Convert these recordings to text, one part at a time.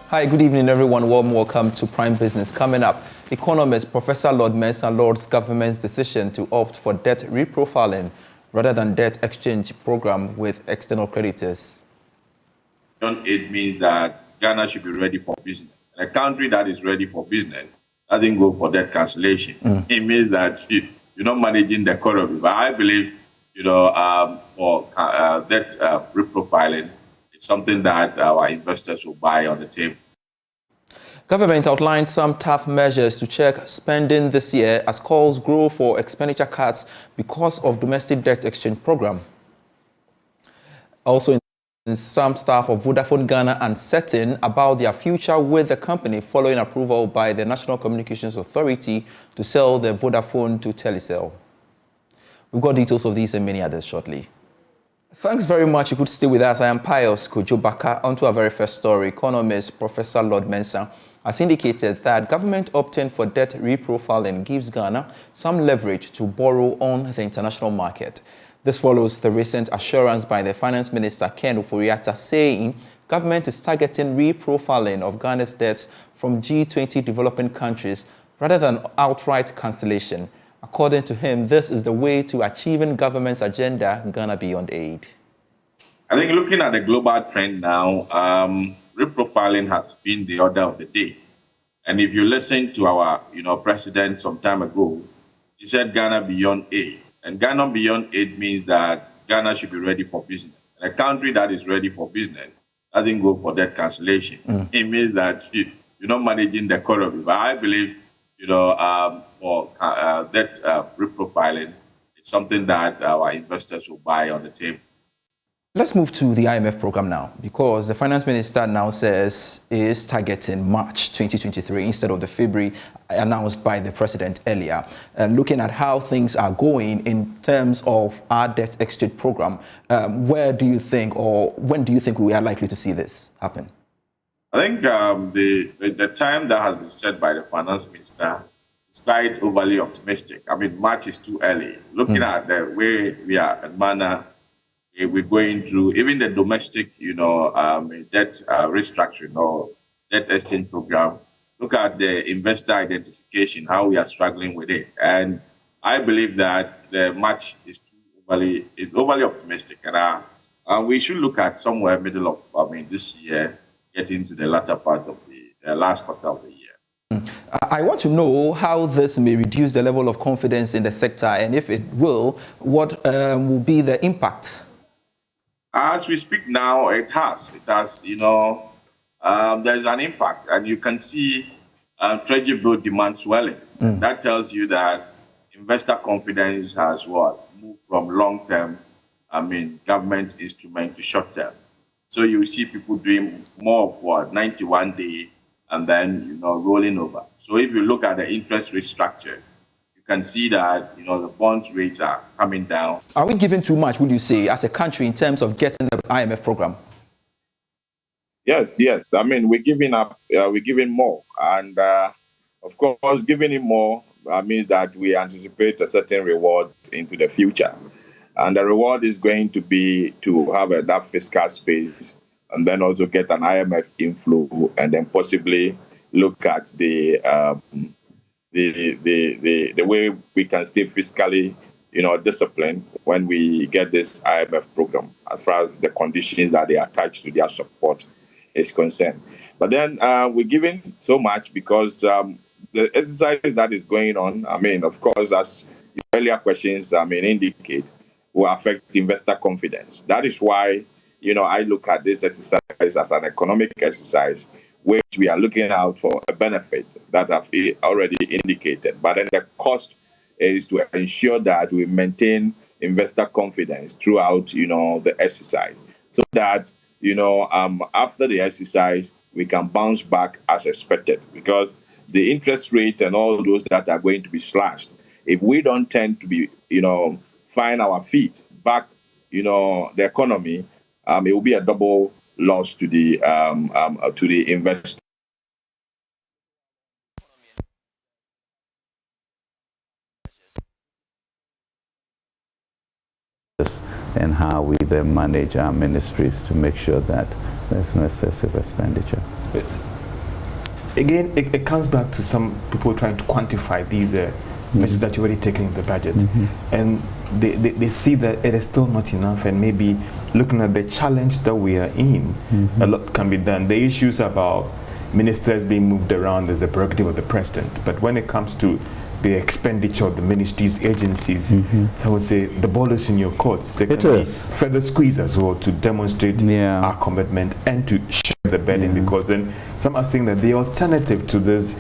Hi, good evening, everyone. Warm welcome to Prime Business. Coming up, economist Professor Lord Mensah Lord's government's decision to opt for debt reprofiling rather than debt exchange program with external creditors. It means that Ghana should be ready for business. And a country that is ready for business doesn't go for debt cancellation. It means that you're not managing the economy. But I believe, for debt reprofiling, it's something that our investors will buy on the table. Government outlined some tough measures to check spending this year as calls grow for expenditure cuts because of domestic debt exchange program. Also, some staff of Vodafone Ghana uncertain about their future with the company following approval by the National Communications Authority to sell the Vodafone to Telecel. We've got details of these and many others shortly. Thanks very much. You could stay with us. I am Pious Kojo Backah. On to our very first story. Economist Professor Lord Mensah has indicated that government opting for debt reprofiling gives Ghana some leverage to borrow on the international market. This follows the recent assurance by the Finance Minister Ken Ofori-Atta saying government is targeting reprofiling of Ghana's debts from G20 developing countries rather than outright cancellation. According to him, this is the way to achieving government's agenda, Ghana Beyond Aid. I think looking at the global trend now, reprofiling has been the order of the day. And if you listen to our, president some time ago, he said Ghana Beyond Aid. And Ghana Beyond Aid means that Ghana should be ready for business. And a country that is ready for business doesn't go for debt cancellation. It means that you're not managing the economy. But I believe, for debt reprofiling, it's something that our investors will buy on the table. Let's move to the IMF program now, because the finance minister now says is targeting March 2023 instead of the February announced by the president earlier. Looking at how things are going in terms of our debt exchange program, where do you think, or when do you think we are likely to see this happen? I think the time that has been set by the finance minister is quite overly optimistic. I mean, March is too early. Looking at the way we are at manner, we're going through even the domestic, debt restructuring or debt exchange program. Look at the investor identification, how we are struggling with it. And I believe that the March is overly optimistic. And we should look at somewhere middle of, this year, getting to the latter part of the last quarter of the year. I want to know how this may reduce the level of confidence in the sector, and if it will, what will be the impact? As we speak now, it has, there's an impact, and you can see treasury bill demand swelling. That tells you that investor confidence has moved from long-term, government instrument to short-term. So you see people doing more of 91-day and then, rolling over. So if you look at the interest rate structures, you can see that, the bonds rates are coming down. Are we giving too much, would you say, as a country in terms of getting the IMF program? Yes. I mean, we're giving more. And of course, giving it more means that we anticipate a certain reward into the future. And the reward is going to be to have that fiscal space and then also get an IMF inflow and then possibly look at the way we can stay fiscally, disciplined when we get this IMF program, as far as the conditions that they attach to their support is concerned. But then we're giving so much because the exercise that is going on, of course, as your earlier questions, indicate, will affect investor confidence. That is why, I look at this exercise as an economic exercise, which we are looking out for a benefit that I've already indicated. But then the cost is to ensure that we maintain investor confidence throughout, the exercise, so that, after the exercise, we can bounce back as expected. Because the interest rate and all those that are going to be slashed, if we don't tend to be, find our feet back, the economy, it will be a double loss to the investor. And how we then manage our ministries to make sure that there's no excessive expenditure. again, it comes back to some people trying to quantify these measures that you've already taken in the budget. And they see that it is still not enough, and maybe looking at the challenge that we are in, a lot can be done. The issues about ministers being moved around is the prerogative of the president, but when it comes to the expenditure of the ministries, agencies, so I would say the ball is in your courts. There can be further squeeze as well to demonstrate our commitment and to share the burden, because then some are saying that the alternative to this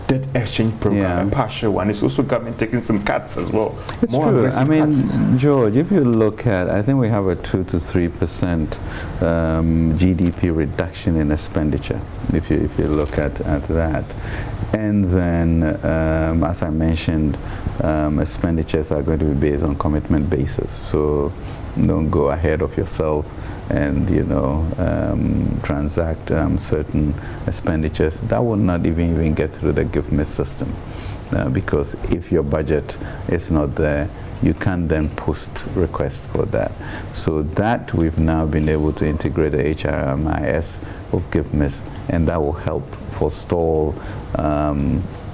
debt exchange program, a partial one, is also government taking some cuts as well. It's more true. I mean, cuts. George, if you look at, I think we have a 2 to 3% GDP reduction in expenditure, if you look at that. And then, as I mentioned, expenditures are going to be based on commitment basis. So don't go ahead of yourself and, you know, transact certain expenditures. That will not even get through the give-me system. Because if your budget is not there, you can then post requests for that. So that we've now been able to integrate the HRMIS of GIVMIS, and that will help forestall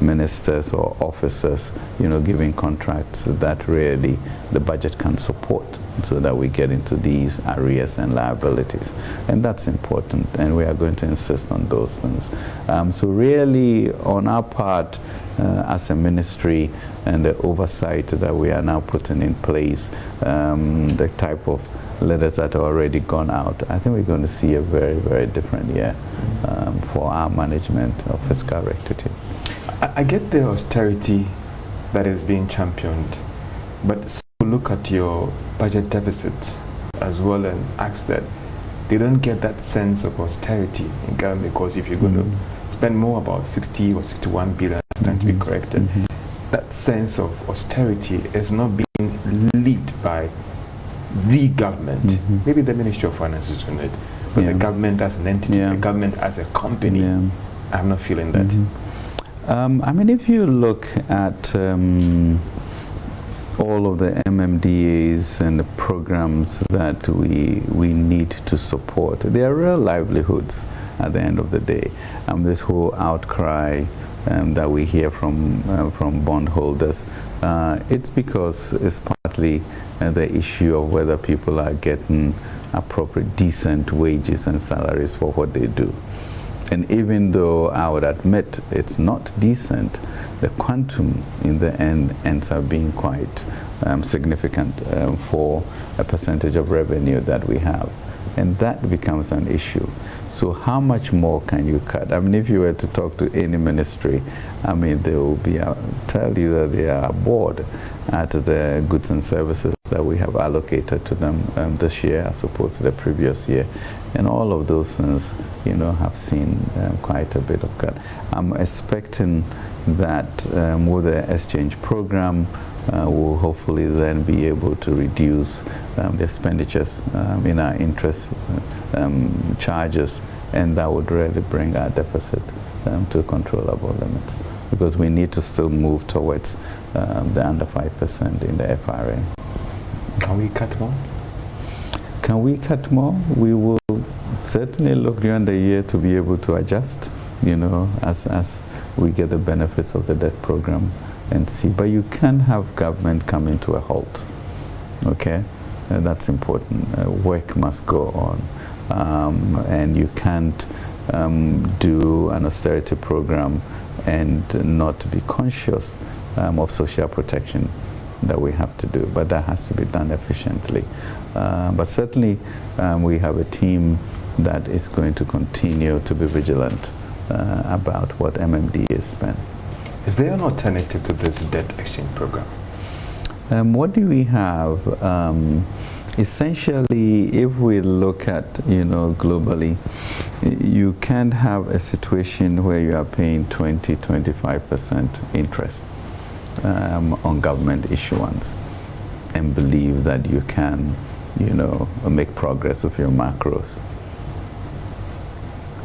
ministers or officers, you know, giving contracts that really the budget can support, so that we get into these arrears and liabilities. And that's important, and we are going to insist on those things. So really, on our part, as a ministry, and the oversight that we are now putting in place, the type of letters that are already gone out, I think we're going to see a very, very different year for our management of fiscal rectitude. I get the austerity that is being championed, but look at your budget deficits as well and ask that they don't get that sense of austerity in government, because if you're going to spend more, about 60 or 61 billion, to be corrected, that sense of austerity is not being led by the government. Maybe the Ministry of Finance is doing it, but the government as an entity, the government as a company, I'm not feeling that. I mean, if you look at all of the MMDAs and the programs that we need to support, they are real livelihoods at the end of the day. This whole outcry that we hear from bondholders, it's because it's partly the issue of whether people are getting appropriate, decent wages and salaries for what they do. And even though I would admit it's not decent, the quantum in the end ends up being quite significant for a percentage of revenue that we have. And that becomes an issue. So how much more can you cut? I mean, if you were to talk to any ministry, I mean, they will be tell you that they are bored at the goods and services that we have allocated to them this year as opposed to the previous year. And all of those things, you know, have seen quite a bit of cut. I'm expecting that with the exchange program, we'll hopefully then be able to reduce the expenditures in our interest charges, and that would really bring our deficit to controllable limits, because we need to still move towards the under 5% in the FRA. Can we cut more? Can we cut more? We will certainly look during the year to be able to adjust, you know, as we get the benefits of the debt program and see. But you can't have government coming to a halt, okay? That's important. Work must go on. And you can't do an austerity program and not be conscious of social protection that we have to do, but that has to be done efficiently. But certainly we have a team that is going to continue to be vigilant about what MMD is spent. Is there an alternative to this debt exchange program? What do we have? Essentially, if we look at, you know, globally, you can't have a situation where you are paying 20-25% interest on government issuance and believe that you can, you know, make progress with your macros.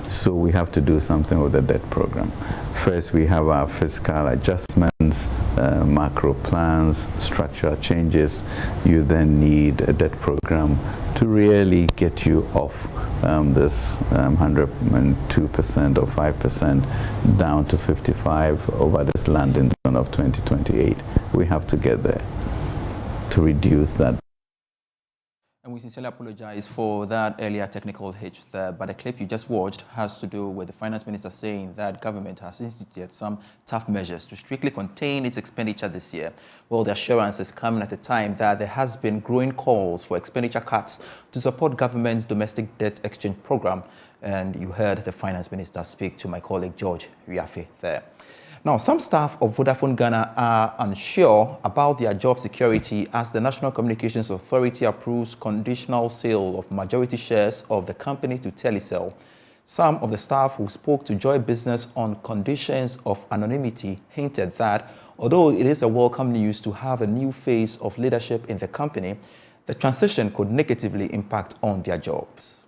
So we have to do something with the debt program. First, we have our fiscal adjustments, macro plans, structural changes. You then need a debt program to really get you off this 102% or 5% down to 55 over this landing zone of 2028. We have to get there to reduce that. And we sincerely apologize for that earlier technical hitch there, but the clip you just watched has to do with the finance minister saying that government has instituted some tough measures to strictly contain its expenditure this year. Well, the assurance is coming at a time that there has been growing calls for expenditure cuts to support government's domestic debt exchange program. And you heard the finance minister speak to my colleague George Riafe there. Now, some staff of Vodafone Ghana are unsure about their job security as the National Communications Authority approves conditional sale of majority shares of the company to Telecel. Some of the staff who spoke to Joy Business on conditions of anonymity hinted that although it is a welcome news to have a new phase of leadership in the company, the transition could negatively impact on their jobs.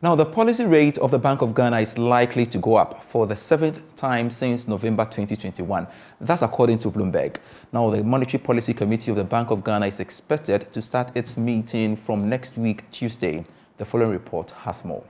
Now, the policy rate of the Bank of Ghana is likely to go up for the 7th time since November 2021. That's according to Bloomberg. Now, the Monetary Policy Committee of the Bank of Ghana is expected to start its meeting from next week, Tuesday. The following report has more.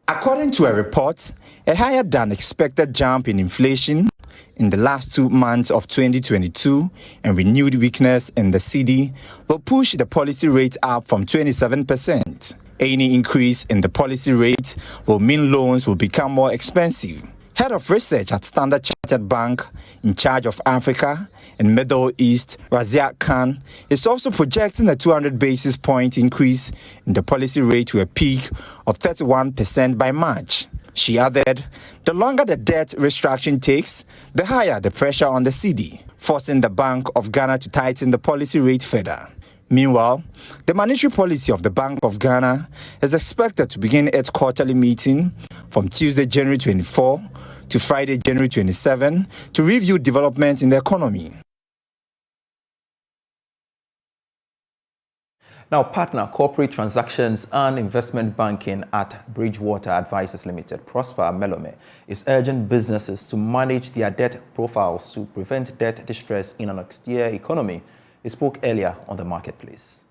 According to a report, a higher than expected jump in inflation in the last 2 months of 2022 and renewed weakness in the cedi will push the policy rate up from 27%. Any increase in the policy rate will mean loans will become more expensive. Head of Research at Standard Chartered Bank in charge of Africa and Middle East, Raziak Khan, is also projecting a 200 basis point increase in the policy rate to a peak of 31% by March. She added, the longer the debt restructuring takes, the higher the pressure on the cedi, forcing the Bank of Ghana to tighten the policy rate further. Meanwhile, the monetary policy of the Bank of Ghana is expected to begin its quarterly meeting from Tuesday, January 24 to Friday, January 27 to review developments in the economy. Now, partner corporate transactions and investment banking at Bridgewater Advisors Limited, Prosper Melome, is urging businesses to manage their debt profiles to prevent debt distress in an austere economy. He spoke earlier on the marketplace.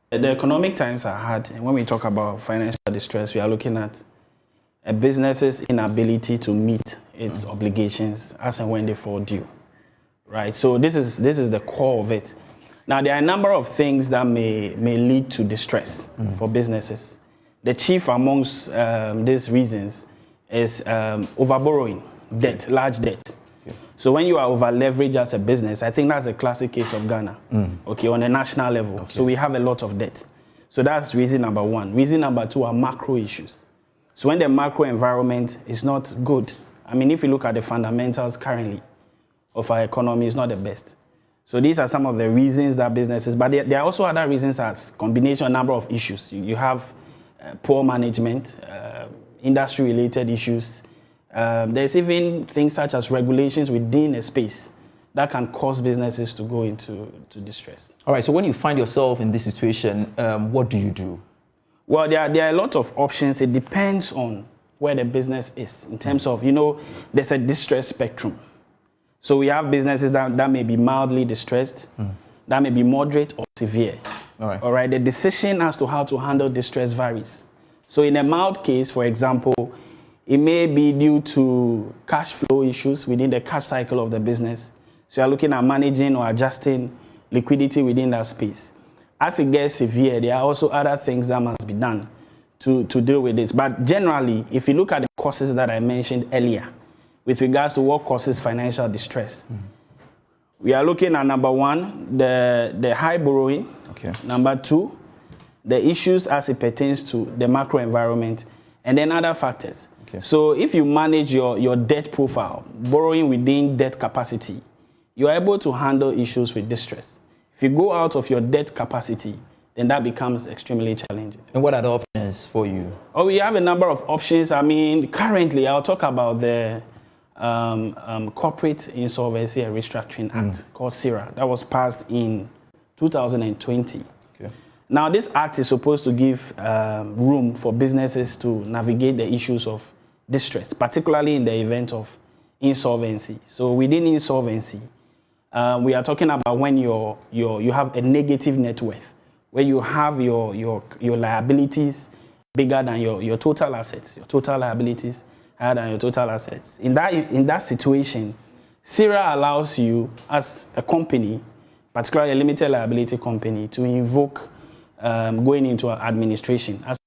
The economic times are hard, and when we talk about financial distress, we are looking at a business's inability to meet its obligations as and when they fall due, right? So this is the core of it. Now, there are a number of things that may lead to distress for businesses. The chief amongst these reasons is overborrowing, debt, large debt. So when you are over-leveraged as a business, I think that's a classic case of Ghana, okay, on a national level. Okay. So we have a lot of debt. So that's reason number one. Reason number two are macro issues. So when the macro environment is not good, I mean, if you look at the fundamentals currently of our economy, it's not the best. So these are some of the reasons that businesses, but there are also other reasons as combination, number of issues. You have poor management, industry-related issues. There's even things such as regulations within a space that can cause businesses to go into distress. All right, so when you find yourself in this situation, what do you do? Well, there are a lot of options. It depends on where the business is in terms of, there's a distress spectrum. So we have businesses that may be mildly distressed, that may be moderate or severe. All right, the decision as to how to handle distress varies. So in a mild case, for example, it may be due to cash flow issues within the cash cycle of the business. So you're looking at managing or adjusting liquidity within that space. As it gets severe, there are also other things that must be done to deal with this. But generally, if you look at the causes that I mentioned earlier, with regards to what causes financial distress, we are looking at number one, the high borrowing. Okay. Number two, the issues as it pertains to the macro environment, and then other factors. Okay. So if you manage your debt profile, borrowing within debt capacity, you are able to handle issues with distress. If you go out of your debt capacity, then that becomes extremely challenging. And what are the options for you? Oh, we have a number of options. I mean, currently, I'll talk about the Corporate Insolvency and Restructuring Act, called CIRA, that was passed in 2020. Okay. Now, this act is supposed to give room for businesses to navigate the issues of distress, particularly in the event of insolvency. So within insolvency, we are talking about when you have a negative net worth, where you have your liabilities bigger than your total assets, your total liabilities higher than your total assets. In that situation, SIRA allows you as a company, particularly a limited liability company, to invoke going into administration as